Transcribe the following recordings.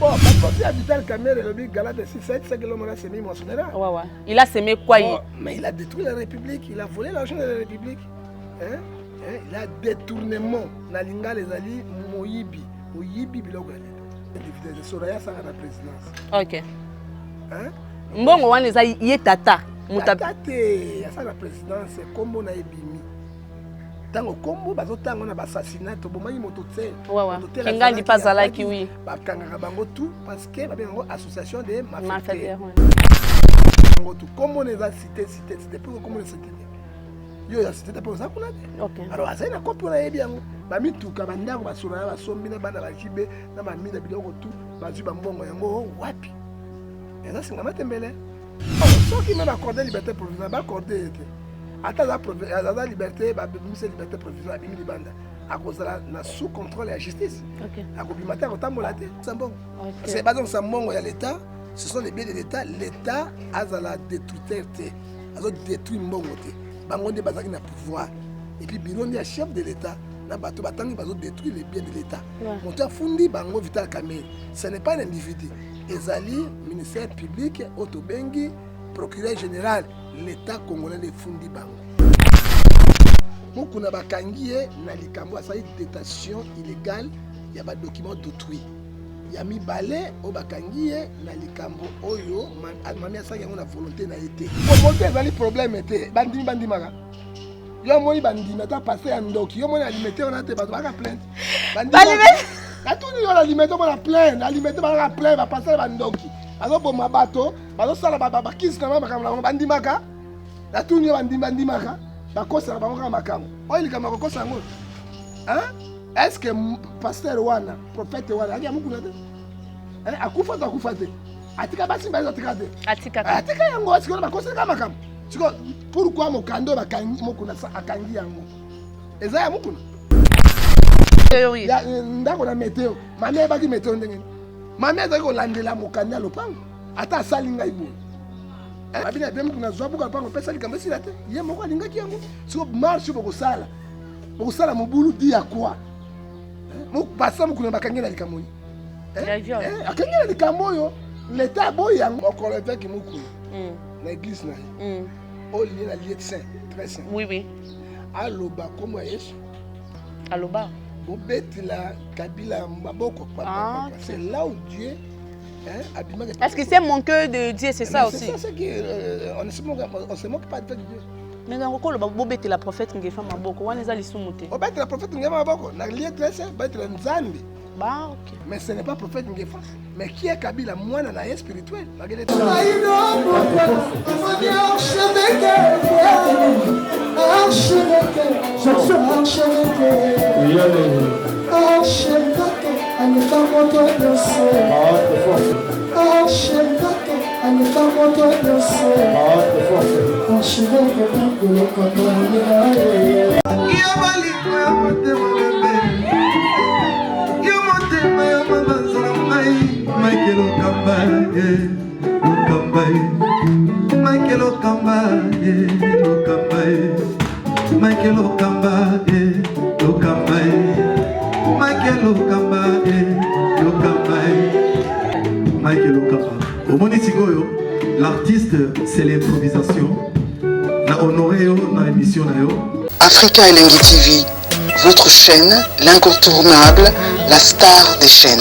Bon, parce que si Vital Kamerhe, le gala de 6-7, c'est que l'homme a semé Monsonera. Ouais. Il a semé quoi? Bon, mais il a détruit la République, il a volé l'argent de la République. Hein? Il a détournement. Nalinga les alliés, Moyibi. Moyibi, Biloko. De Soraya, ça a la présidence. Ok. Hein? Bon, on les a y tata. Tata, ça la présidence, c'est comme on a ébimi. Dans le combo, on a assassinat, on a eu ouais. Kenga dit pas à la kiwi. Tout parce que l'association des mafieux. Comme on les a cité pour comment les cité. Yo ya cité pour ça qu'on a dit. OK. Alors ça na copie on a bien. Ba mituka bandako basura ba sombi na bana ba kibe na ba mina biloko tout bazu ba mbongo yango wapi. Et ça c'est ngama tembele. Ceux qui même accordé liberté provisoire ba accordé. Attends la liberté ba mise liberté provisoire bimi libanda. À cause de la sous contrôle de la justice. OK. À cause du matin on tambola té. C'est bon. C'est pas donc ça mbongo ya l'état. Ce sont les biens de l'État. L'État a la détruire. A détruire mbongo té. Bangonde bazaki na pouvoir. Et puis Bilondi est chef de l'État. Na bato batangi bazo détruire les biens de l'État. Monta fundi bango Vital Kamerhe. Ce n'est pas un individu. Ezali ministère public Otobengi procureur général l'État congolais de fundi bango. Mukuna bakangi na likambo asali détention illégale ya ba document d'autrui. Ya mibale o bakangi na likambo oyo mami asaki yango na volonté na été. Volonté ezali problème été bandimi maka. Yo moni bandimi ata passé ya ndoki yo moni alimité on a te bato baka plainte. Bandimi. Katuni yo la limité on a plainte, alimité baka plainte ba passer ba ndoki. Azo boma bato, bazo sala ba kiss na makambo bandimi maka. Katuni yo bandimi maka. Ba kosa ba ngaka makambo. Oyo likama ko kosa ngo. Hein? Est-ce que pasteur wana, prophète wana, akia mukuna te? Akufa to akufa te. Atika basi mbazo atika te. Atika yango sikona bakosa kama kama. Siko pourquoi mokando bakangi mukuna sa akangi yango. Eza ya mukuna. Oui. Ya ndako na météo. Mami baki météo ndenge. Mami azako landela mokanda lopango. Ata salinga ibu. Abina bem kuna zwabu ka pango pesa likambe sila te. Ye moko alingaki yango. Siko marche boko sala. Boko sala mobulu di ya quoi? Mok pasa mukuna bakangi na likamoni. Akangi na likambo yo. L'État boy yango okolo veki mukuna. L'église na. O lié na lieu saint, très saint. Oui. Aloba comme Yesu. Aloba. Bobetila Kabila maboko papa. C'est là où Dieu est-ce que c'est mon cœur de Dieu, c'est ça aussi? C'est ça on se moque pas de Dieu. Mais dans le cas où la prophète ngefa maboko, on les a lisumuté. Obet la prophète ngefa maboko, na lié très saint, bet la nzambi. Bah OK. Mais ce n'est pas prophète ngefa. Mais qui est Kabila mwana na spirituel? L'artiste, c'est l'improvisation. Na honoré dans l'émission. Africa Elengi TV, votre chaîne, l'incontournable, la star des chaînes.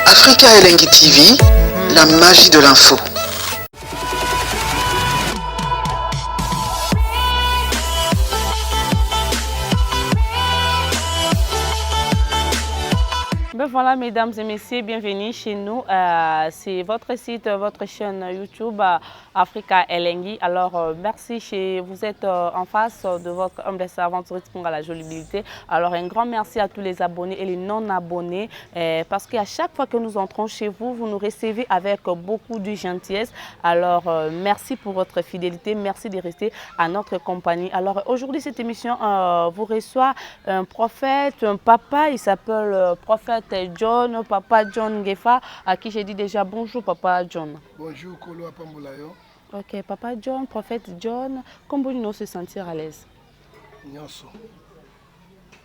Africa Elengi TV, la magie de l'info. Ben voilà, mesdames et messieurs, bienvenue chez nous. C'est votre site, votre chaîne YouTube Africa Elengi. Alors, merci, vous êtes en face de votre humble aventuriste pour la jolibilité. Alors, un grand merci à tous les abonnés et les non-abonnés parce qu'à chaque fois que nous entrons chez vous, vous nous recevez avec beaucoup de gentillesse. Alors, merci pour votre fidélité, merci de rester à notre compagnie. Alors, aujourd'hui, cette émission vous reçoit un prophète, un papa, il s'appelle prophète John, Papa John Ngefa, à qui j'ai dit déjà bonjour, Papa John. Bonjour, Kolo Apambolayo. Ok, Papa John, prophète John, comment nous se sentir à l'aise? Nyonso.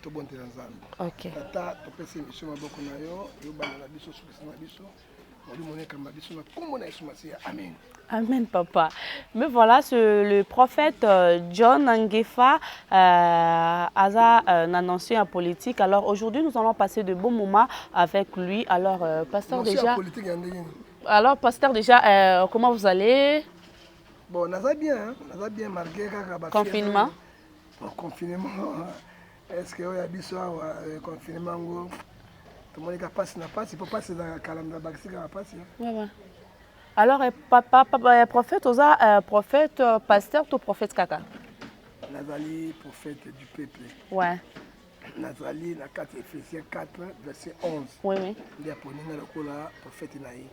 To bon te nzambe. Ok. Tata, to pese mission maboko na yo, yo bana na biso sukisa na biso. Moli moneka mabiso na kombo na Yesu Masiya. Amen. Amen, papa. Mais voilà, le prophète John Ngefa a annoncé en politique. Alors aujourd'hui, nous allons passer de bons moments avec lui. Alors, pasteur déjà. Pasteur déjà, comment vous allez? Bon, on a bien, malgré le confinement. Confinement. Est-ce qu'il y a un confinement? Tout le monde passe, il faut passer dans la calamité. Alors, papa, prophète, prophète, pasteur ou prophète kaka? Nazali, prophète du peuple. Ouais. Nazali, na 4 Éphésiens 4, verset 11. Oui, oui. Il y a prophète Naï.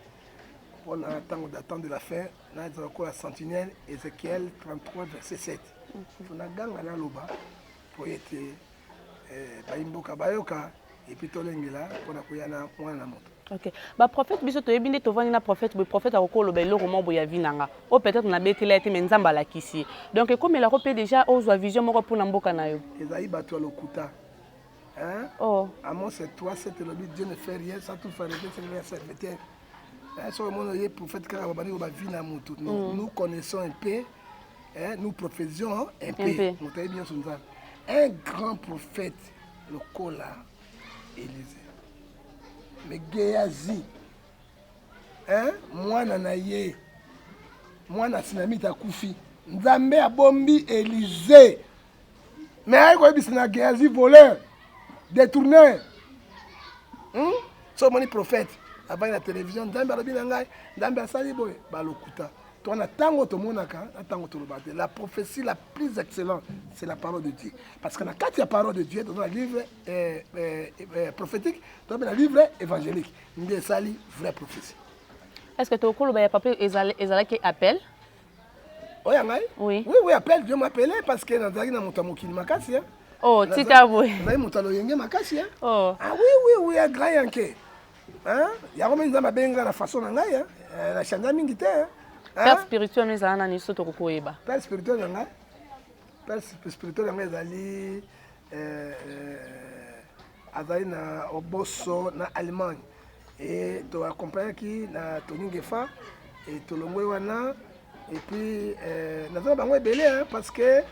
On attend d'attendre de la fin. Nous avons encore la sentinelle, Ézéchiel 33, verset 7. On a gagné la loba pour être baimboka bayoka et puis tolengela pour na kuyana mwana moto. Ok. Ba prophète biso to yebinde to vani na prophète, le prophète a ko loba le roman boya vinanga. O peut-être na betela été menzamba la kisi. Donc comme il a repé déjà aux vision moko pour na mboka na yo. Ezaï bato lokuta. Hein? Oh. Amos c'est toi, c'est le but, Dieu ne fait rien sans tout faire, c'est le serviteur. Nous connaissons un peu, nous prophésions un peu. Un grand prophète, le Kola Élisée. Mais Géazi, moi nanaye, moi na sinamita Koufi, Nzambe a bombi Élisée. Mais aïe bisina Géazi voleur, détourneur. So moni prophète. Avant la télévision, la prophétie la plus excellente, c'est la parole de Dieu. Parce que quand il y a la parole de Dieu, dans le livre prophétique, dans le livre évangélique, il y a une vraie prophétie. Est-ce que tu as dit que tu appel? Oui, oui, oui, appel. Dieu m'appelait parce que oh, Tita, oui. Oh. Ah oui, oui, oui, grand yanké. Il y a une façon de faire. La chanda mingi te. Père spirituel nous a nani soto kokoeba. Père spirituel nga. Père spirituel nga ezali azali na oboso na Allemagne. Et to accompagner qui na Tony Ngefa et to longwe wana et puis nazala bango ebele parce que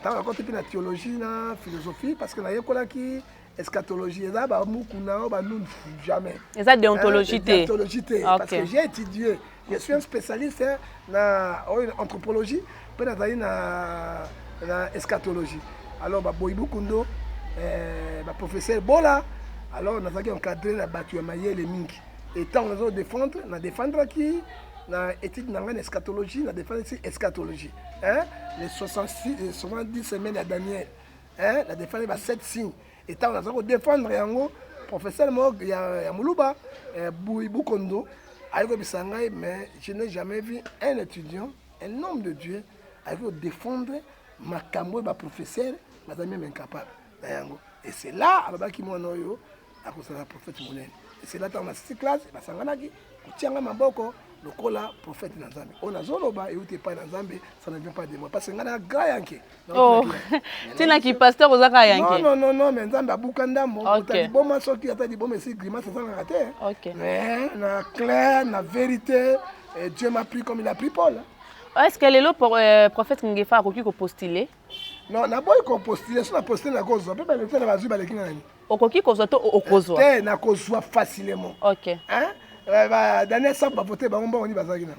tant encore depuis la théologie na philosophie parce que na yekola ki eschatologie, jamais. Et ça, déontologie. Déontologie, parce que j'ai étudié, je suis un spécialiste en anthropologie, puis dans eschatologie. Alors, Boibou Kundo, professeur Bola, alors nous avons encadré la battue maillée les mingi. Et tant nous avons défendre qui na étude dans eschatologie, na défendre ici eschatologie. Les 70 semaines à Daniel, la défendre 7 signes. Et tant on a défendre yango professeur Mog ya Muluba Boubou Kondo avec Bisangai, mais je n'ai jamais vu un étudiant, un homme de Dieu avec défendre ma cambo ba professeur madame même incapable yango. Et c'est là abaki monoyo à cause de la prophète Monen. Et c'est là dans la classe basanganaki kutianga maboko lokola prophète Nzambe. On a zoloba et uté pas Nzambe, ça ne vient pas de moi parce que ngana gra yanké. Oh. Tina ki pasteur ozaka yanké. Non, mais Nzambe abukanda mo. Tali boma soki atali boma si grimace ça na raté. OK. Mais na clair, na vérité, et Dieu m'a pris comme il a pris Paul. Est-ce que le prophète Ngefa a ko postuler? Non, na boy ko postuler, so na postuler na cause. Pe ba le fait na bazu ba le kinani. Okoki kozwa to okozwa. Te na kozwa facilement. OK. Hein? Daniel Sam va voter Bambo on y bazaki na.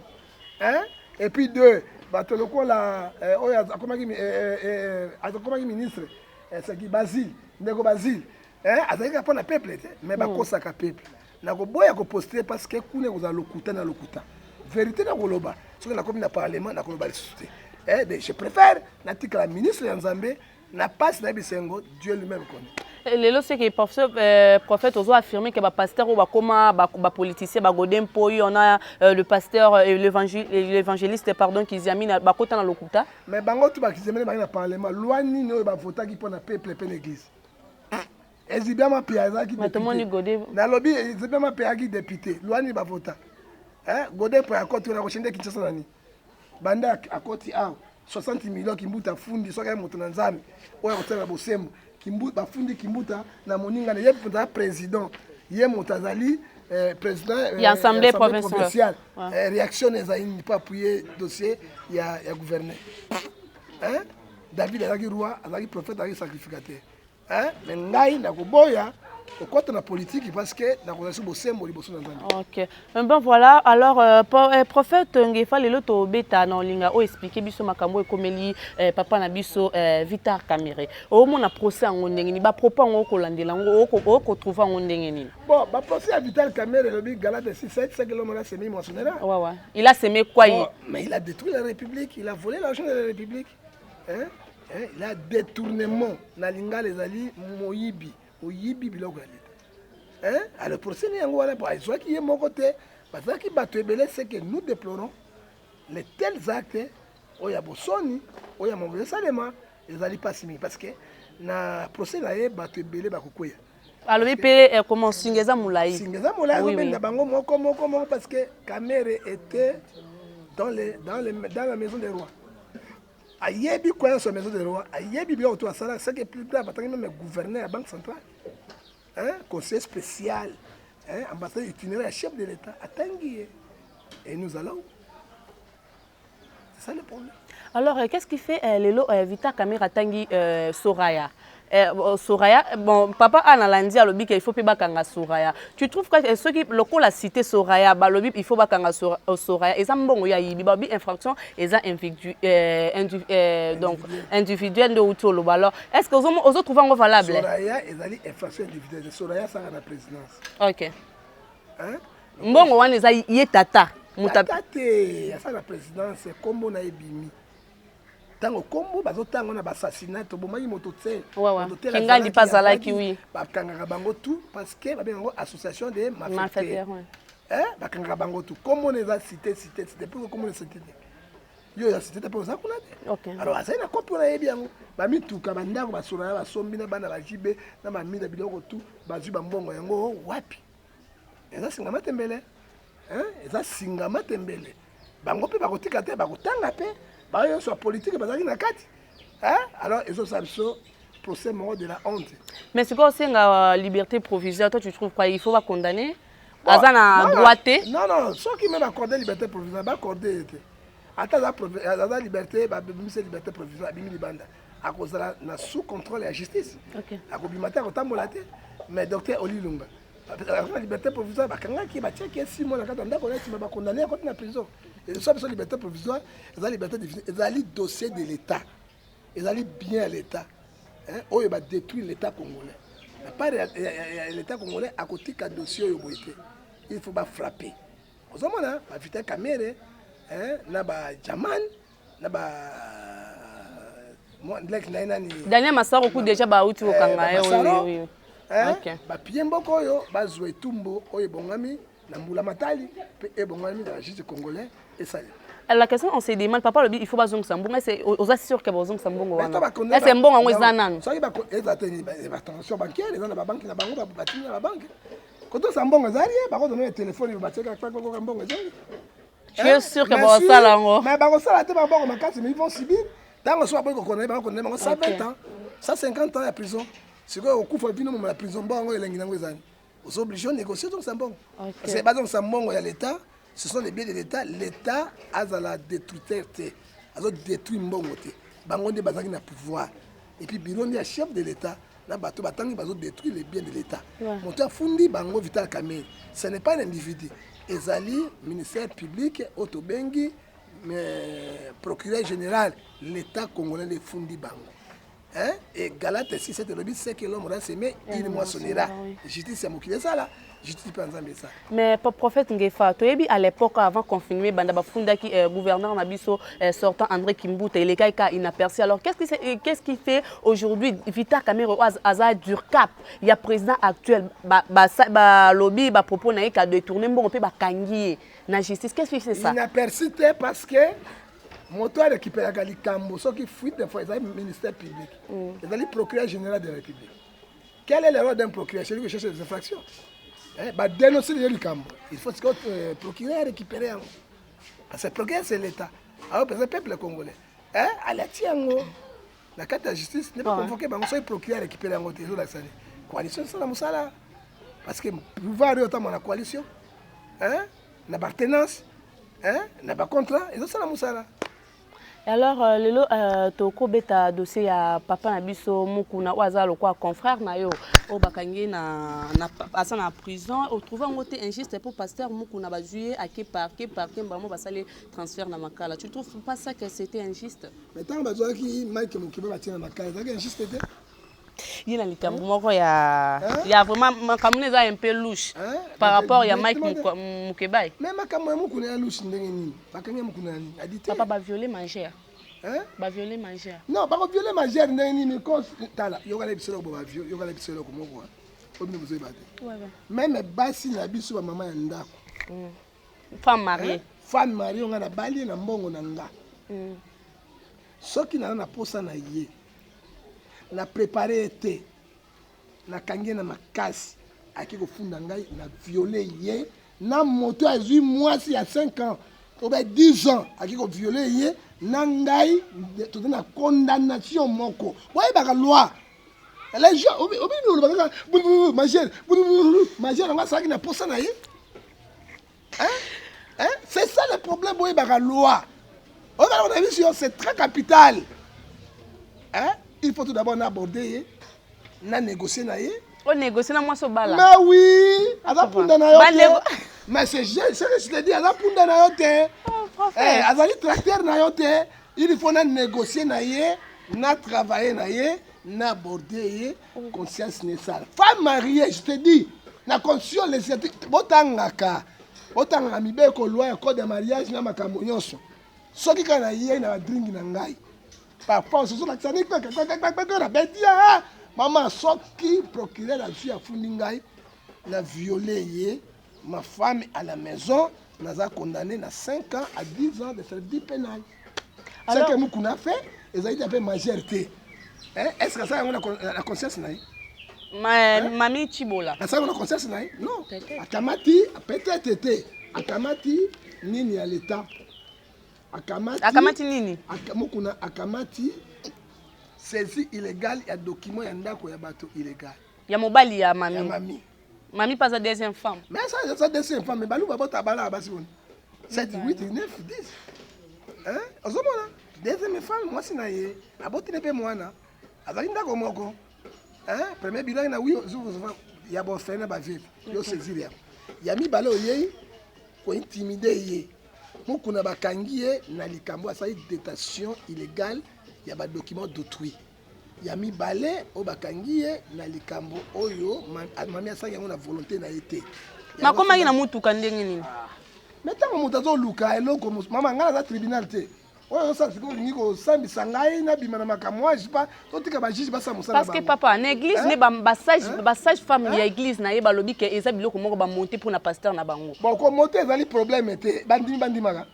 Hein? Et puis deux, bato loko la oya akomaki ministre c'est qui Basile, ndeko Basile. Hein? Azaki pour na peuple mais ba kosa ka peuple. Na ko boya ko poster parce que kuna ko za lokuta na lokuta. Vérité na koloba. Ce que la commune na parlement na koloba listé. Je préfère na tika la ministre Nzambe na passe na bisengo Dieu lui-même connaît. Lelo c'est que le prophète ozo affirmé que ba pasteur ou ba koma ba politicien ba godem poyi on a le pasteur et l'évangéliste pardon qui zamina ba kota na lokuta. Mais bango tu ba ki zemene ba na parlement loi ni no ba vota ki pour na peuple pe l'église. Ezibiama Piazaki député. Na lobby Ezibiama Piazaki député. Luani ba vota. Godé pour akoti na koshende Kinshasa nani. Banda akoti a 60 millions kimbuta fundi soka moto na nzambe. Oya kotela bosembo. Kimbuta bafundi kimbuta na moninga na yepo président. Ye motazali président l'Assemblée provinciale. Réaction ezali pas appuyer dossier ya gouverneur. David azaki roi, azaki prophète, azaki sacrificateur. Mais ngai na koboya okota na politique parce que na koza bosembo liboso na nzambe. OK. Ben voilà, alors prophète Ngefa lelo to beta na linga o expliquer biso makambo ekomeli papa na biso Vital Kamerhe. O mona procès ngo ndenge ni ba propos ngo kolandela ngo o trouver ngo ndenge ni. Bon, ba procès à Vital Kamerhe le Galate 6 5 l'homme là semé moissonnera. Ouais. Il a semé quoi? Mais il a détruit la République, il a volé l'argent de la République. Il a détournement na linga les ali moyibi oyibi biloko ya leta. Alors pour ce yango wala pour soit qui est mon côté parce que bato ebele c'est que nous déplorons les tels actes oya bosoni oya mauvais salema les ali pas simi parce que na procès na ye bato ebele bakokoya. Alors il comment Singeza Moulaï. Singeza Moulaï na bango moko parce que Kamerhe était dans la maison des rois. Ayebi quoi sur la maison des rois, ayebi bien autour de ça, c'est que plus tard, même gouverneur à la Banque centrale, conseiller spécial, ambassadeur itinéraire, chef de l'État, à Tanguy. Et nous allons. C'est ça le problème. Alors, qu'est-ce qui fait Vital Kamerhe Tanguy Soraya? Soraya, bon, papa Analandi a lobby qu'il faut pas bakanga Soraya. Tu trouves que ceux qui locaux la cité Soraya, bah lobby il faut bakanga Soraya. Et ça bon il y a une infraction et ça donc individuel de autour. Alors, est-ce que aux autres trouvent en valable? Soraya est allée infraction individuelle. Soraya ça à la présidence. OK. Bon on les a yetata. Tata ça la présidence comme on a ebimi. Tango kombo bazotango na assassinat bomaki moto tse kinga di pazalaki oui bakanga bango tout parce que ba bengo association de malfaiteurs bakanga bango tout kombo neza cité pour kombo cité yo ya cité pour ça kuna OK alors ça na copie na yebi yango ba mituka bandako basura ba sombi na bana ba jibe na ba mina biloko tout bazu ba mbongo yango wapi eza singa matembele eza singa matembele bango pe bakotika te bakotanga pe sur la politique, alors ils ont ça procès de la honte. Mais c'est quoi aussi la liberté provisoire? Toi, tu trouves quoi? Il faut pas condamner? Azana droité? Non, ceux qui même accordé liberté provisoire, pas accordé. Attends, la liberté, c'est liberté provisoire, à cause de la sous contrôle de la justice. À cause du matin, mais docteur Oli Lunga. La liberté provisoire, qui va checker 6 mois, on va condamner à la prison. Et ça, la liberté provisoire, la liberté définie, c'est le dossier de l'État. Ils allaient bien à l'État. Il va détruire l'État congolais. L'État congolais, à côté d'un dossier, il faut frapper. Au moment là, Vital Kamerhe, Jaman, Daniel Massaro, déjà, oui. Bapie mboko oyo bazwe tumbo oyo bongami na mbula matali pe bongami na justice congolais et ça. La question on se demande papa il faut bazong sambongo c'est aux assureurs que bazong sambongo wana. C'est bon en ezana. Ça ba ezateni ba transaction bancaire ezana ba banque na bango ba batina ba banque. Quand on sambongo zali ba ko donner téléphone ba teka kwa ko mbongo zali. Je suis sûr que ba sala ngo. Mais ba ko sala te ba mbongo makasi mais ils vont subir. Tant que soit pas ko connaître ba ko connaître 120 ans, 150 ans à prison. Si vous avez la prison, vous êtes obligé de négocier donc Sambongo. C'est pas donc Sambongo, il y a l'État, ce sont les biens de l'État. L'État a la détruire, a détruit Mbongo. Bango de bazaki na pouvoir. Et puis Birondi est chef de l'État. Na bato batangi bazo détruire les biens de l'État. Monta fundi bango Vital Kamerhe. Ce n'est pas un individu. Ezali ministère public, Otobengi, procureur général, l'État congolais de fundi bango. Et Galate 6 7 lobby c'est que l'homme a semé il moissonnera. Justice c'est mokile ça là. Justice pas ensemble ça. Mais prophète Ngefa, tu as à l'époque avant confinement banda bafunda qui gouverneur na biso sortant André Kimbuta il est inaperçu. Alors qu'est-ce qui fait aujourd'hui Vital Kamerhe aza Durcap, il y a président actuel ba lobby ba propos na ka détourner bon peut ba kangi na justice. Qu'est-ce qui fait ça? Inaperçu parce que moto a récupéré la Likambo, ce qui fuit des fois, ils ont le ministère public. Ils ont le procureur général de la République. Quel est le rôle d'un procureur? Celui qui cherche des infractions. Bah, dénoncer les camps. Il faut que le procureur récupère. Parce que le procureur, c'est l'État. Alors, le peuple congolais. À la tiango, la carte de justice n'est pas convoquée. Mais on soit procureur récupérer en côté. La coalition, c'est la moussala. Parce que le pouvoir est autant dans la coalition. La partenance. La contrat. Et c'est la moussala. Alors, lelo toko beta dossier ya papa na biso mukuna wazalo kwa confrère na yo o bakangi na asana prison au trouver un côté injuste pour pasteur mukuna ba juillet à que mbamo basale transfert na makala. Tu trouves pas ça que c'était injuste? Mais tant bazoa ki Mike Mukibe batia na makala, c'est injuste était. Il y a likambo moko ya vraiment makamune za un peu louche par rapport ya Mike Mukibe. Mais makamune mukuna ya louche ndenge nini? Bakangi mukuna ni adité. Papa ba violer manger. Ba violer manger. Non, ba violer manger ndenge nini cause tala yo kala bisolo bo ba violer, yo kala bisolo ko moko. Obi bozo bate. Même basi na biso ba mama ya ndako. Femme mariée. Femme mariée on na bali na mbongo na nga. Soki na posa na ye. Na préparé été na kangi na makasi aki ko funda ngai na violer ye na moto a 8 mois si à 5 ans ou bien 10 ans aki ko violer ye na ngai tout na condamnation moko ouais ba loi les gens obi ba majeur nga ça qui na posa na ye c'est ça le problème ouais ba loi on a vu c'est très capital il faut tout d'abord aborder na négocier na ye. On négocie na moi so bala. Mais oui, ala punda na yo. Mais c'est je te dis ala punda na yo te. Azali tracteur na yo te. Il faut na négocier na ye, na travailler na ye, na aborder ye conscience nécessaire. Femme mariée, je te dis, na conscience les botangaka. Botanga mibe ko loi code de mariage na makambo nyonso. Soki kana ye na drink na ngai. Parfois, ce sont les gens qui maman, soki procureur a vu à Fundingai, n'a violé ma femme à la maison, n'a a condamné à 5 ans à 10 ans de service pénal. C'est ce que nous avons fait, et ça a été un peu majorité. Est-ce que ça a la conscience? Mamie Chibola. Ça a la conscience? Non. Akamati, peut-être été. Akamati, nini à l'État. Akamati nini? Akamati saisie illégale ya document ya ndako ya bateau illégal. Ya mobali ya mami. Ya mami. Mami pas sa deuxième femme. Mais ça deuxième femme mais balou ba bota bala basi bon. 7 8 9 10. Ozomona deuxième femme moi sina ye. Aboti ne pe mwana. Azali ndako moko. Premier bilan na oui ya bo fena ba vivre. Yo saisir ya. Ya mi balo ye ko intimider ye. Mukuna bakangi ye na likambo asali détention illégale ya ba document d'autrui. Ya mi balé o bakangi ye na likambo oyo mami asali yango na volonté na été. Makoma ina mutuka ndenge nini? Metango mutazo luka eloko mama ngana za tribunal te. Oyo ça siko ngiko sambi sangai na bima na makamwa jipa totika ba juge ba samusala ba. Parce que papa na église ne ba sage femme ya église na ye ba lobi ke eza biloko moko ba monter pour na pasteur na bango. Bon ko monter ezali problème te bandimi maka.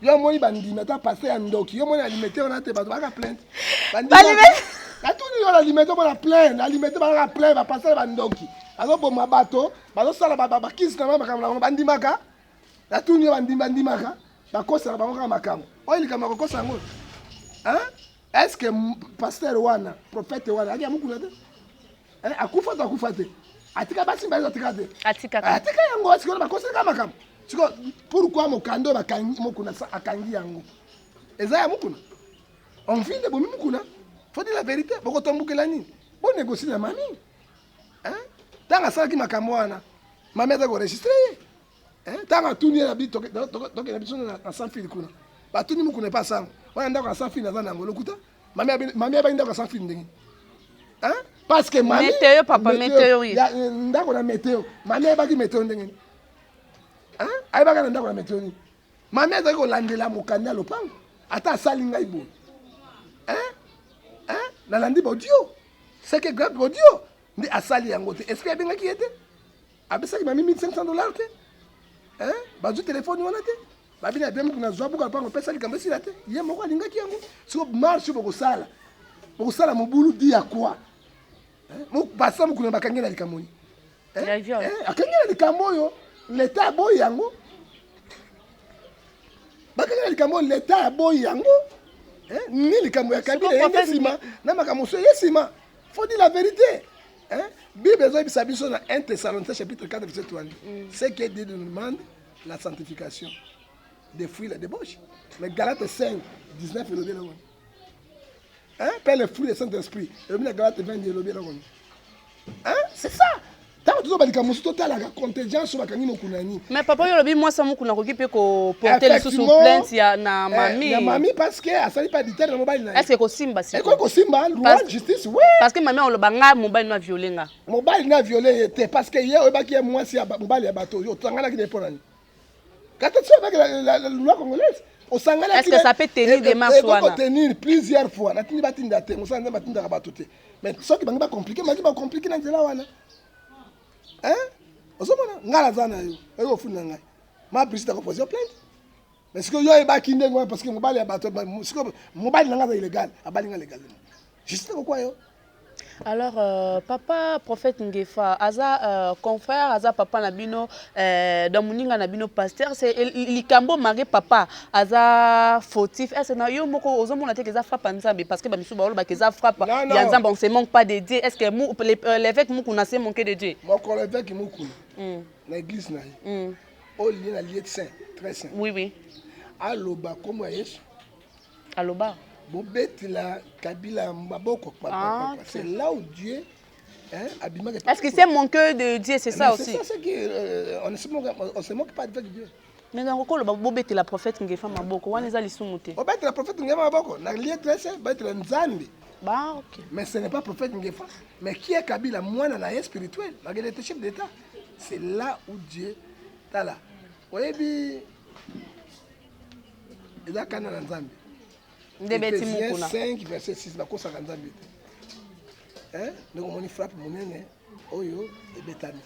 Yo moni bandimi ta passer ya ndoki yo moni alimenter on a te ba plainte. Bandimi. La tout yo alimenter on a plainte, alimenter ba plainte ba passer ba ndoki. Azo boma bato, ba sala ba kiss na makamla bandimi maka. La tout yo bandimi maka. Bakosa bango kama makambo. Oili kama kokosa ngo. Est-ce que pasteur wana, prophète wana, ali amukuna te? Akufa te. Atika basi mbazo atika te. Atika yango sikona bakosa kama makambo. Siko pourquoi mokando bakangi mokuna akangi yango. Eza ya mukuna. On vient de bomi mukuna. Faut dire la vérité, boko tombukela nini? Bon négocier na mami. Tanga sala ki makambo wana. Mami aza ko enregistrer. Tanga tuni na bi toke na biso na sans fil kuna. Ba tuni mu kuna pas sang. Wana ndako na sans fil na zana ngolo kuta. Mami aba ndako sans fil ndenge. Parce que mami météo papa météo yi. Ndako na météo. Mami aba ki météo ndenge. Ai ba kana ndako na météo ni. Mami aza ko landela mokanda lopango. Ata sali ngai bo. Na landi bodio. C'est que grand bodio. Ndi asali yango te. Est-ce que benga ki ete? Abesaki mami $1,500 te. Bazu téléphone wana te babina bemu kuna zwa buka pango pesa likambo sila te ye moko alingaki yango siko marche boko sala mobulu di ya quoi basa mukuna bakangi na likambo ni akangi na likambo oyo l'état aboyi yango bakangi na likambo l'état aboyi yango ni likambo ya kabila yenge nsima na makambo so ye nsima faut dire la vérité Bible ezobisa biso na 1 Thessaloniciens chapitre 4 verset 3 ce que Dieu nous demande la sanctification des fruits la débauche mais Galates 5 19 elobi nango Père le fruit du Saint-Esprit elobi na Galates 20 elobi nango c'est ça tant que tu as dit que la contingence bakangi mokunani mais papa yo lobi moi ça mokuna koki pe ko porter sous plainte ya na mami ya mami parce que asali pas ditaire na mobile na est-ce que ko simba c'est ko simba loi justice oui parce que mami on loba nga mobile na violer nga mobile na violer était parce que hier obaki moi si mobile ya bato yo tangana ki dépend quand tu sais la loi congolaise est-ce que ça peut tenir des marches wana peut tenir plusieurs fois na tini batinda te musanga batinda bato te mais ce qui va compliquer mais va compliquer na nzela wana ozomona ngala zana yo eko funda ngai ma président ko poser plainte mais ce que yo ebaki ndengo parce que mobile ya bato mobile nanga za illégal abali nga légalement juste pourquoi yo alors papa prophète Ngefa aza confrère aza papa nabino dans moninga nabino pasteur c'est likambo mari papa aza fautif est-ce na yo moko ozomona te que za frappe nzambe parce que ba misu ba oloba que za frappe ya nzambe on se manque pas de Dieu est-ce que l'évêque mukuna se manquer de Dieu moko l'évêque mukuna na église na o lié na lieu saint très saint oui aloba comme Yesu aloba la Kabila Mbaboko. C'est là où Dieu abîme. Est-ce que c'est mon cœur de Dieu, c'est ça aussi? C'est ça, c'est qu'on ne se moque pas avec Dieu. Mais dans le cas, Bobette la prophète Ngefa Maboko, on est allé sous-monter. Bobette la prophète Ngefa Maboko, n'a lié très simple, Bobette la Nzambi. Bah, ok. Mais ce n'est pas prophète Ngefa. Mais qui est Kabila? Moi, dans la spirituelle, malgré les chefs d'État. C'est là où Dieu est là. Vous voyez, il y a un Nzambi. Ephésiens 5 verset 6 bakosaka nzambe te ndenge omoni frappe monene oyo ebetami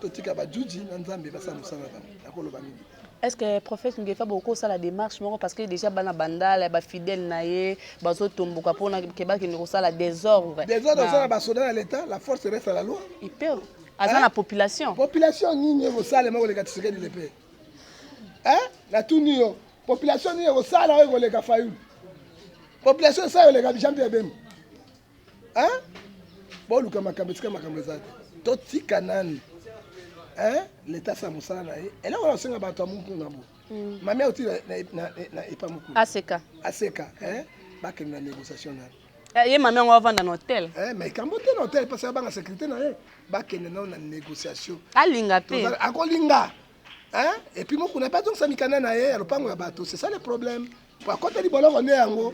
totika bajuji na nzambe basala mosala nakoloba mingi est-ce que prophète Ngefa bokosala démarche moko parce que déjà bana bandala bafidèle na ye bazotomboka mpona kebakende kosala désordre osala basoda na l'état la force reste à la loi il peut aza na population nini ekosalema koleka Tshisekedi lepe na tuni yo population nini ekosala oyo koleka Fayulu population ça yo les gars jambe bem bon luka makambe tika makambe za to tika nani l'état sa musala na ye ela wala senga bato amuku na bo mami oti na epa muku aseka ba ke na négociation na ye mami on va vendre un hôtel mais quand monter un hôtel parce que ba na sécurité na ye ba ke na négociation alinga pe akolinga et puis muku na pas donc ça mikana na ye alopango ya bato c'est ça le problème pour côté libolo on est yango.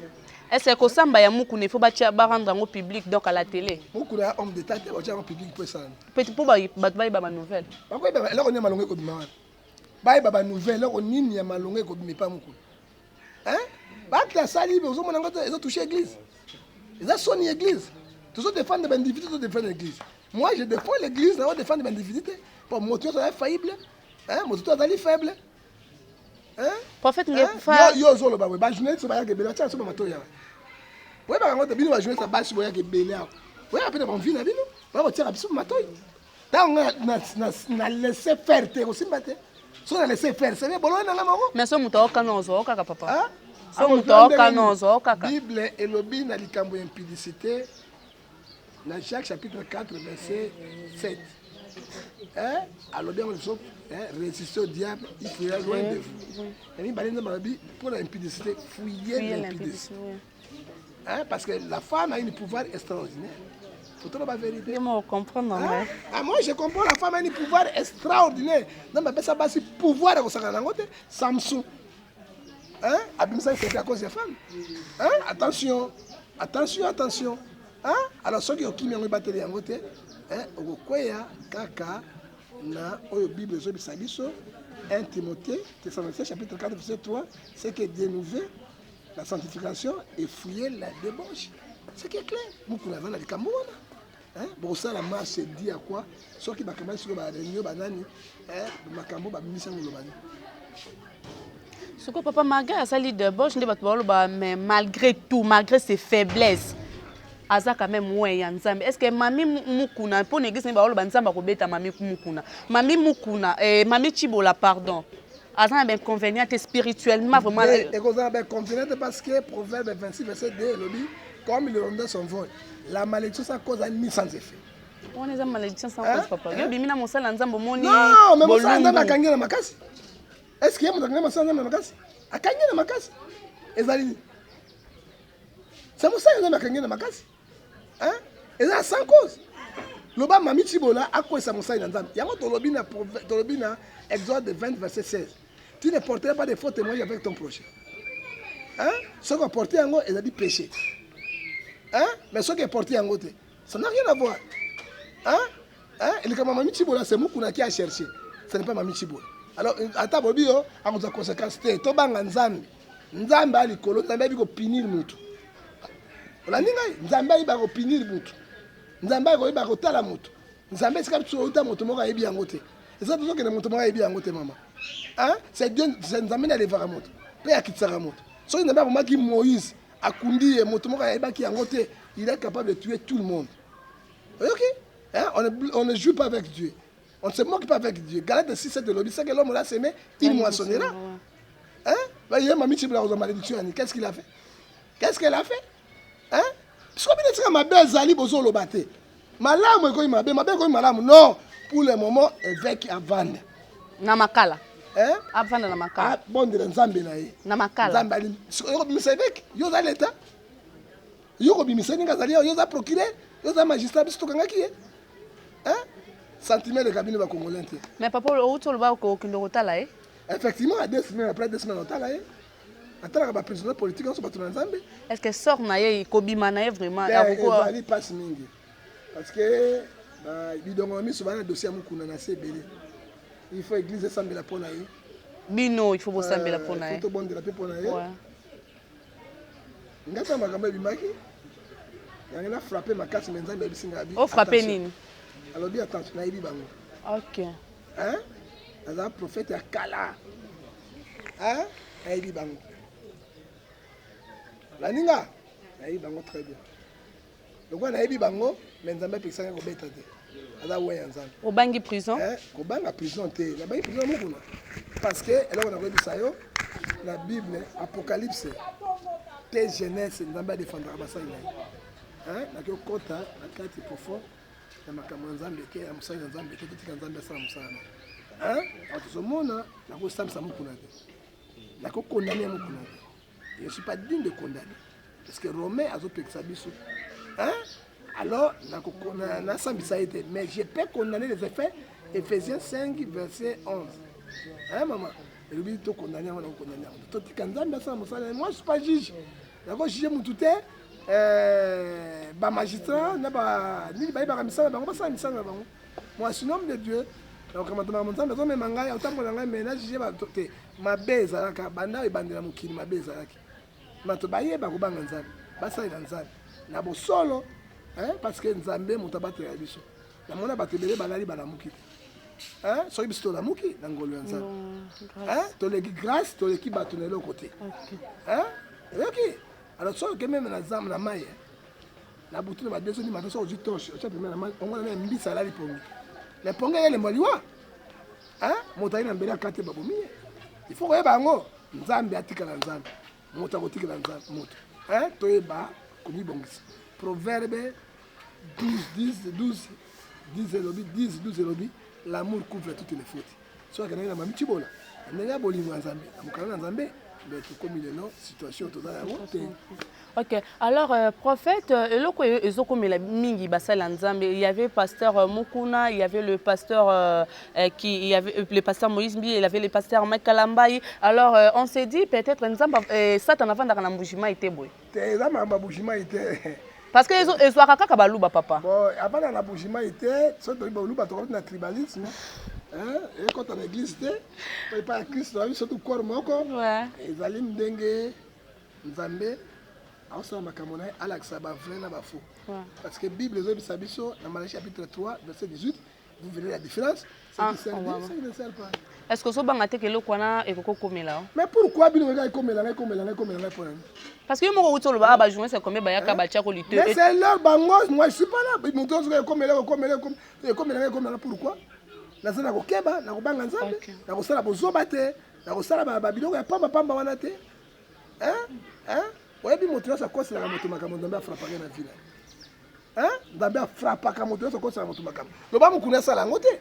Est-ce que Samba ya Moukoune il faut rendre en public donc à la télé? Moukoune a homme d'état qui est en public pour ça. Peut-être pour ba nouvelle. Pourquoi là on est malongé comme ça? Ba nouvelle là on n'y a malongé comme mais pas Moukoune. Ba la sali mais ils ont touché l'église. Ils ont sonné l'église. Tous défendent l'individu, tous défendent l'église. Moi je défends l'église, on défend l'individu pour montrer que c'est faillible. Montrer que c'est faible. Prophète Ngefa yo zolo ba journaliste ba ya gebela tsa so ba matoya we ba ngota bino ba journaliste ba si bo ya gebela we apena ba vina bino ba ko tira biso matoya ta na laisser faire te aussi mbate so na laisser faire c'est bolo na ngama ko mais so muto kanozo kaka papa so muto kanozo kaka Bible elobi na likambo impudicité na Jacques chapitre 4 verset 7 alors bien résister au diable, il fuira loin de vous. Et pour l'impudicité, fouiller l'impudicité. Parce que la femme a un pouvoir extraordinaire. Il faut la vérité. Comment comprendre moi, je comprends, la femme a un pouvoir extraordinaire. Donc, ça va se pouvoir de Samson. Abimsa, c'est à cause des femmes. Attention, attention. Alors, ceux qui ont mis en batterie en côté, kaka na oyo Bible zo bisabiso 1 Timothée Thessaloniciens chapitre 4 verset 3 c'est que dénouer la sanctification et fouiller la débauche c'est qui est clair beaucoup avant na likambo wana bon ça la marche dit à quoi ceux qui bakama sur ba réunion banani makambo ba misa ngolobani ce que papa malgré sa débauche ne ba mais malgré tout malgré ses faiblesses aza quand même ouais ya nzambe. Est-ce que mami mukuna pour l'église ba oloba nzamba ko beta mami mukuna. Mami mukuna mami Chibola pardon. Aza un inconvénient spirituellement vraiment. Et qu'on a un inconvénient parce que Proverbe 26 verset 2 dit comme le rondeur son vol, la malédiction ça cause un ni sans effet. On est en malédiction sans cause papa. Yo bimina mosala nzambo moni. Non, mais mosala nzamba kangi na makasi. Est-ce qu'il y a mosala nzamba na makasi? Akangi na makasi. Ezali. C'est mosala nzamba kangi na makasi. Hein? Et là sans cause. Loba mami Chibola a quoi ça mosala nzamba. Yango tolobi na Exode 20 verset 16. Tu ne porteras pas de faux témoignages avec ton prochain. Hein? Ce qu'on portait en haut, il a dit péché. Hein? Mais ce qui est porté en haut, ça n'a rien à voir. Hein? Hein? Et le Mami Chibola, c'est Mukuna qui a cherché. Ce n'est pas Mami Chibola. Alors, à ta bobi, on a conséquence. To banga nzambe. Nzambe ali kolo, nzambe ali ko pinir mutu. Ola ninga, nzambe ali ba ko pinir mutu. Nzambe ali ko ba ko tala mutu. Nzambe sika tu uta mutu mo ka yebi yango te. Et ça tout que le mutu mo ka yebi yango te maman. Hein? C'est Dieu, c'est nzambe na levara mutu. Pe akitsaka mutu. So il n'a pas vraiment qui Moïse a kundi mutu mo ka yebi ki yango te. Il est capable de tuer tout le monde. Ok? Hein? On ne joue pas avec Dieu. On ne se moque pas avec Dieu. Galate 6, 7 de l'objet, c'est que l'homme l'a semé, il moissonnera. Hein? Il y a Mami Chibola aux malédictions. Qu'est-ce qu'il a fait? Qu'est-ce qu'elle a fait? Hein? Parce que je ma belle Zali Bozo le batté. Malam, ma belle, malam. Non, pour le moment, évêque à vendre. Namakala. Hein? À vendre Namakala. Ah, bon, de l'Nzambe naïe. Namakala. Nzambe, c'est évêque. Yo za l'État. Yo bimiseni ngazali, yo za procureur, yo za magistrat, biso tokanga ki. Hein? Sentiment de cabinet va congolais. Mais papa, où tu le vois au Kindorotala? Effectivement, à 2 semaines après 2 semaines, on t'a là. Attends, la prisonnier politique, on se bat dans Zambie. Est-ce que sort naïe, Kobima naïe vraiment? Il passe mingi. Parce que il a mis souvent un dossier à Mukuna na CBD. Il faut église Sambe la pour naïe. Bino, il faut vous Sambe la pour naïe. Il faut bon de la paix pour naïe. Ouais. Ngata makambe bimaki. Il a frappé ma casse mais Nzambe bisinga bi. Oh frappé nini? Alors bien attention, naïbi bango. OK. Hein? Un prophète à Kala. Hein? Naïbi bango. La ninga? Naïbi bango très bien. Donc on naïbi bango, mais Nzambe pexanga ko beta te. Ala ouais Nzambe. Au bangi prison? Hein? Ko banga prison te. La bangi prison mukuna. Parce que là on a vu ça yo. La Bible Apocalypse. Tes jeunesse Nzambe défendra basa ina. Hein? Na ko kota na kati profond. Na makambo Nzambe ke ya musala Nzambe ke tutika Nzambe sa musala. Hein? Atuzomona na ko samsa mukuna te. Na ko condamner mukuna te. Je ne suis pas digne de condamner. Parce que Romain a fait biso. Hein? Alors, mais je peux condamner les effets. Ephésiens 5, verset 11. Hein, maman? Et lui, tu condamnes, on condamne. Moi, je ne suis pas juge. D'accord, juge mon tout magistrat, moi, je suis un homme de Dieu. Donc, quand je suis un homme de Dieu, ma belle, banda et bandela mukini ma belle zalaki. Mato baye ba kubanga nzambe. Basa ila nzambe. Na bo solo, hein, parce que nzambe mutabate ya biso. Na mona batebele balali bana mukite. Hein, so ibisto la muki na ngolo nzambe. Hein, to leki grâce, to leki bato na l'autre côté. Hein? OK. Alors so que même na nzambe na maye. Na butu na badeso ni mato so oji torche. O chape na ongo na mbisa la lipongi. Le ponga yele moliwa. Hein? Motayi na mbele akate babomiye. Il faut que bango nzambe atikala nzambe moto akotikala nzambe moto hein toyeba komibongisa Proverbe 12 l'amour couvre toutes les fautes soit kana na mami Chibola ndenge bolingo nzambe amukana na nzambe mais comme il est non situation tozala wote. OK. Alors prophète eloko ezokomela mingi basala nzambe, il y avait pasteur Mukuna, il y avait le pasteur il y avait le pasteur Moïse Mbi, il y avait le pasteur Makalambai. Alors on s'est dit peut-être nzambe Satan avant d'ana mbujima était boy. Te za mamba bujima était parce que ezwaka kaka baluba papa. Bon avant na bujima était so to baluba to na tribalisme. Hein? Et quand on église, il pas Christ, on a surtout corps moko. Ouais. Ezali ndenge nzambe aosala makambo na ye alakisa bavrai na bafaux. Parce que Bible ezobisa biso na Malachie chapitre 3 verset 18, vous verrez la différence. Ce qui sert Dieu, ça ne sert pas. Est-ce que vous avez dit que vous avez dit Mais pourquoi vous avez dit parce que moi, je vais jouer c'est combien mais c'est leur bangos, moi je suis pas là. Ils m'ont dit comme pourquoi nazana ko keba na ko banga nzambe na ko sala bozoba te na ko sala ba biloko ya pamba wana te oyebi moto nyonso akoselaka moto makambo nzambe afrapaka na vila nzambe afrapaka moto nyonso akoselaka moto makambo loba mokuna asala yango te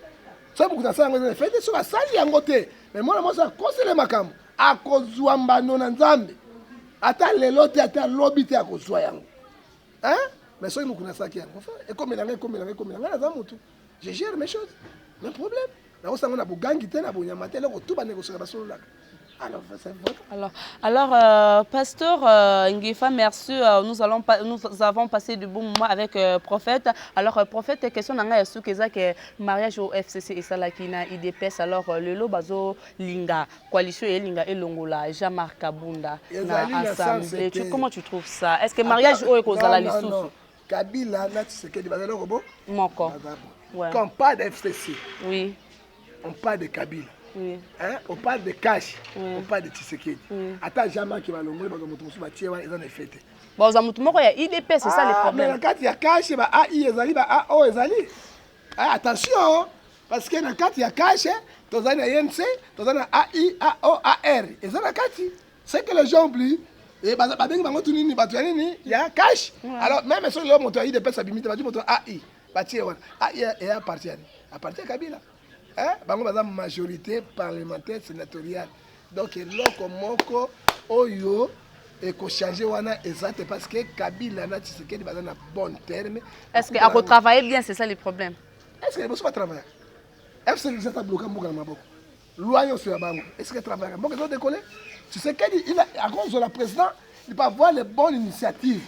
soki mokuna asala yango eza na fete soki asali yango te mais mwana mwasi akosele makambo akozwa mbano na nzambe ata lelo te ata lobi te akozwa yango mais soki mokuna asalaki yango ekomelanga naza motu je gère mes choses le problème nakosanga na bogangi te na bonyama te eloko tu banégociaka basololaka. Alors, pasteur Ngefa, merci. Nous avons passé du bon moment avec prophète. Alors, prophète, question nanga yasu keza que mariage au FCC et ça là qui na IDPS. Alors, le lo bazo linga coalition et linga et longola Jean-Marc Kabunda na assemblée. Comment tu trouves ça? Est-ce que mariage au ekozala les sous? Non. Kabila na Tshisekedi bazalo robo. Moko. Ouais. Quand on parle de FCC, oui. On parle de Kabila. Oui. On parle de Kash, oui. On parle de Tshisekedi. Oui. Attends, jamais qui va l'ongler, parce que mon tour ils ont fait. Bon, ça m'a dit il c'est ça le problème. Mais quand il y a Kash, il y a AI, ezali. Attention, parce que quand il y a Kash, tu as un INC, tu as un AI, AOAR. C'est que les gens oublient. Et il y a Kash. Alors, même si le moteur de pèse abimité, il y a AI. AI appartient à Kabila. La majorité parlementaire sénatoriale. Donc, l'oko oyo et qu'on change wana exact parce que Kabila na Tshisekedi ba na bon terme. Est-ce que à travailler bien, c'est ça le problème? Est-ce que ne peut pas travailler? Est-ce que ça bloqué mboka na maboko? Loi yo sur la banque. Est-ce que travailler? Mboka zo décoller? Tshisekedi il a à cause de la président, il peut avoir les bonnes initiatives.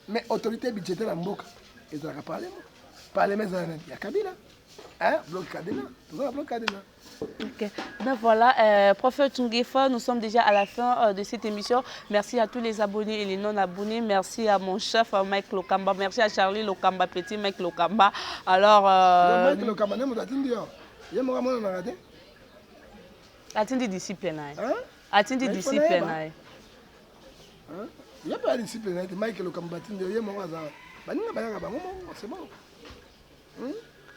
Mais autorité budgétaire na mboka, ils doivent parler. Parlement il y a Kabila. Bloc Cadena. Bloc Cadena. Okay. Ben voilà, prophète Ngefa, nous sommes déjà à la fin de cette émission. Merci à tous les abonnés et les non-abonnés. Merci à mon chef Mike Lokamba. Merci à Charlie Lokamba, petit Mike Lokamba. Alors, Mike Lokamba, ne m'as-tu dit il y a mon raté. Attendez discipline. Attendez discipline. Il n'y a pas de discipline. Mike Lokamba, il y a mon raté. C'est bon.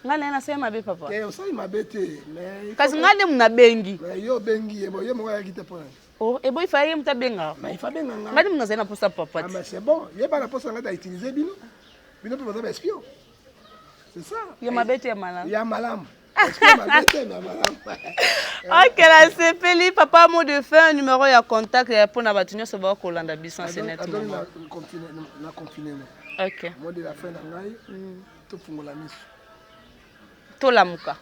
Ngana na sema be papa. Osali mabete mais kasi ngade muna bengi. Yo bengi ye mo ya kita pona. Oh, et bon il fallait mta benga. Mais il fa benga nga. Ngade muna zena posa papa. Ah mais c'est bon, ye ba na posa ngada utiliser bino. Bino peut pas espion. C'est ça. Ya mabete ya malam. Ya malam. Espion mabete na malam. OK là c'est Feli papa mot de fin numéro ya contact pour na batunyo so ba ko landa bisan c'est net. Na confinement. OK. Mot de la fin na ngai. To fungola miso. Tolamuka.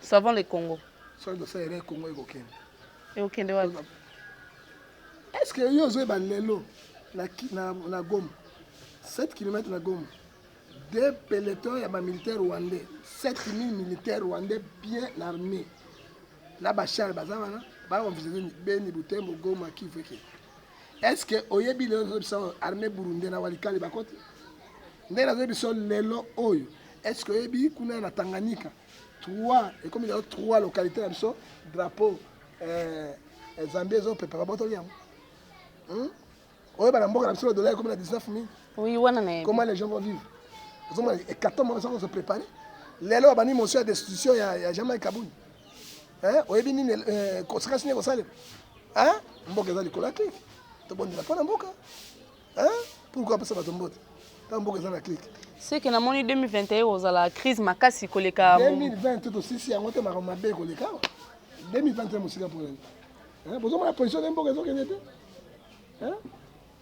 Savons le Congo. Congo et aucun de wapi. Est-ce que yo zo ba lelo na Goma 7 km na Goma deux pelotons ya ba militaires rwandais 7000 militaires rwandais bien armés na ba char bazana ba on faisait Beni Butembo Goma Kiveke. Est-ce que oyebi les autres armée burundais na walikali bakoti ndena zo biso lelo oyo. Est-ce que Ebi kuna na Tanganyika 3 et comme il y a 3 localités là biso drapeau Zambie zo préparer boto liam. Oye ba na mboka na biso le dollar comme na 19000. Oui, wana na. Comment les gens vont vivre? Ils ont et 14 mois sans se préparer. Lelo ba ni motion de destitution ya jamais Kabouni. Oye bi ni conséquence ni ko sale. Mboka za likola clique. To bon de la pona mboka. Pourquoi pas ça va tomber? Ta mboka za na clique. C'est que dans mon 2021 aux la crise makasi koleka 2020 tout aussi si on te maroma be koleka 2021 musika pour besoin la position d'un peu raison qu'elle était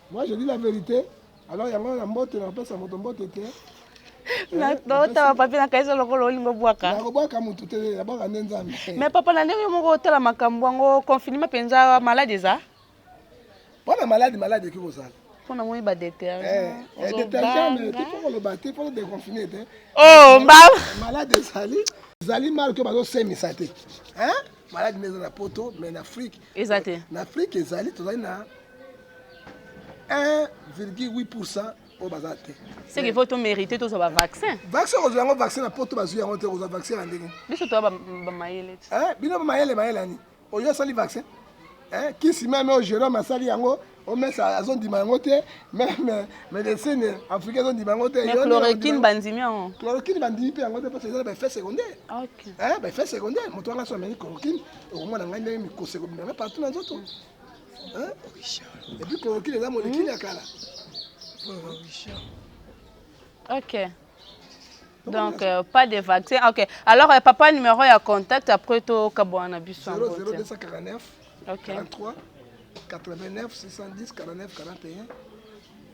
moi je dis la vérité alors il y a un mbote na pesa moto mbote te na tota papi na kaisa lokolo lingo bwaka na bwaka mutu te ya bwaka nzambe mais papa na ndenge moko tala makambo ngo confinement penza malade za bona malade ki kozala. On a moins de détergent. Mais il faut le battre, il faut le déconfiner. Oh, malade Zali mal que bazo semi saté. Malade mais na poto mais en Afrique. Exactement. En Afrique Zali tu as 1,8% au bazar te. C'est qu'il faut te mériter tout ça vaccin. Vaccin aux vaccin na poto bazu yango te aux vaccin en ndenge. Biso to ba mayele. Bino mayele ani. Oyo sali vaccin. Qui si même au Jérôme asali yango, on met ça à zone dimangote, mais médecin africain zone dimangote. Mais chloroquine bandimi en. Chloroquine bandimi pe yango parce que ça ba fait secondaire. OK. Ba fait secondaire, moto nga so meni chloroquine, au moins nga ndenge mi ko secondaire partout dans autres. Et puis chloroquine est la molécule ya kala. OK. Donc, pas de vaccin. OK. Alors, papa, numéro à contact après tout Kabouana Busson. 0249 43 89 610 49 41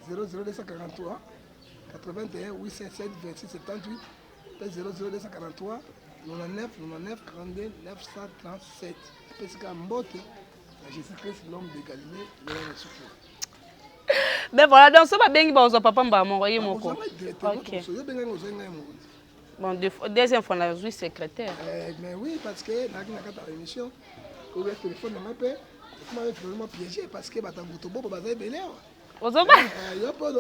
00243 81 877 26 78 00243 99 99 42 937. Parce que Mbote, Jésus-Christ, l'homme de Galilée, l'homme de Souffle. Mais voilà, donc ça va bien que papa m'a envoyé mon compte. OK. Bon, deuxième fois, on a vu secrétaire. Mais oui, parce que dans la émission, au téléphone, on m'a vraiment piégé parce que Batangoto Bobo va être belé. Vous avez pas? Il n'y a pas de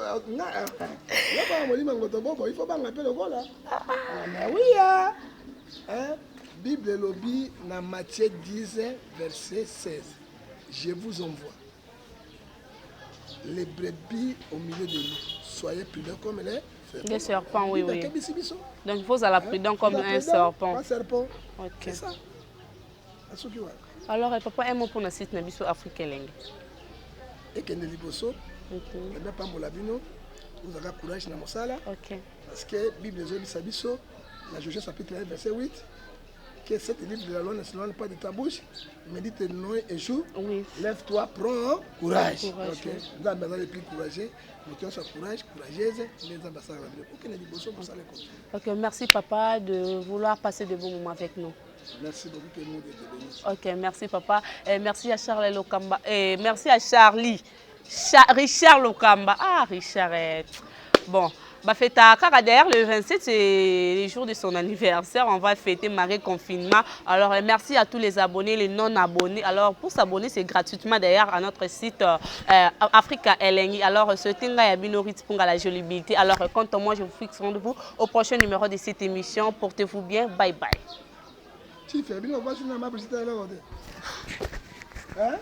il faut pas m'appeler le gars là. Mais oui, Bible et lobby, dans Matthieu 10, verset 16. Je vous envoie les brebis au milieu de nous. Soyez prudents comme les serpents, oui. Donc il faut aller prudent comme un serpent. Un serpent. OK. C'est ça. Alors, papa, un mot pour le site Nabiso Afrique Elengi. Et que nous liboso, et bien pas molabino, vous avez courage dans mon sala. OK. Parce que la Bible des Sabiso, la Josué chapitre 1, verset 8, que cet livre de la loi ne s'éloigne pas de ta bouche, médite nuit et jour. Oui. Lève-toi, prends courage. OK. Nous avons besoin de plus courageux. Nous avons courage, courageuse, les ambassadeurs. Aucun liboso pour ça les comptes. OK, merci papa de vouloir passer de bons moments avec nous. Merci beaucoup que nous d'être venus. OK, merci papa. Et merci à Charles Lokamba. Et merci à Charlie. Richard Lokamba. Ah, Richard. Bon, bah fête à Karader, le 27, c'est le jour de son anniversaire. On va fêter Marie confinement. Alors, merci à tous les abonnés, les non-abonnés. Alors, pour s'abonner, c'est gratuitement d'ailleurs à notre site Africa Elengi. Alors, ce Tinga Yabinorit pour la jolibilité. Alors, quant à moi, je vous fixe rendez-vous au prochain numéro de cette émission. Portez-vous bien. Bye bye. Tu fais bien, on va sur la map, je t'ai là.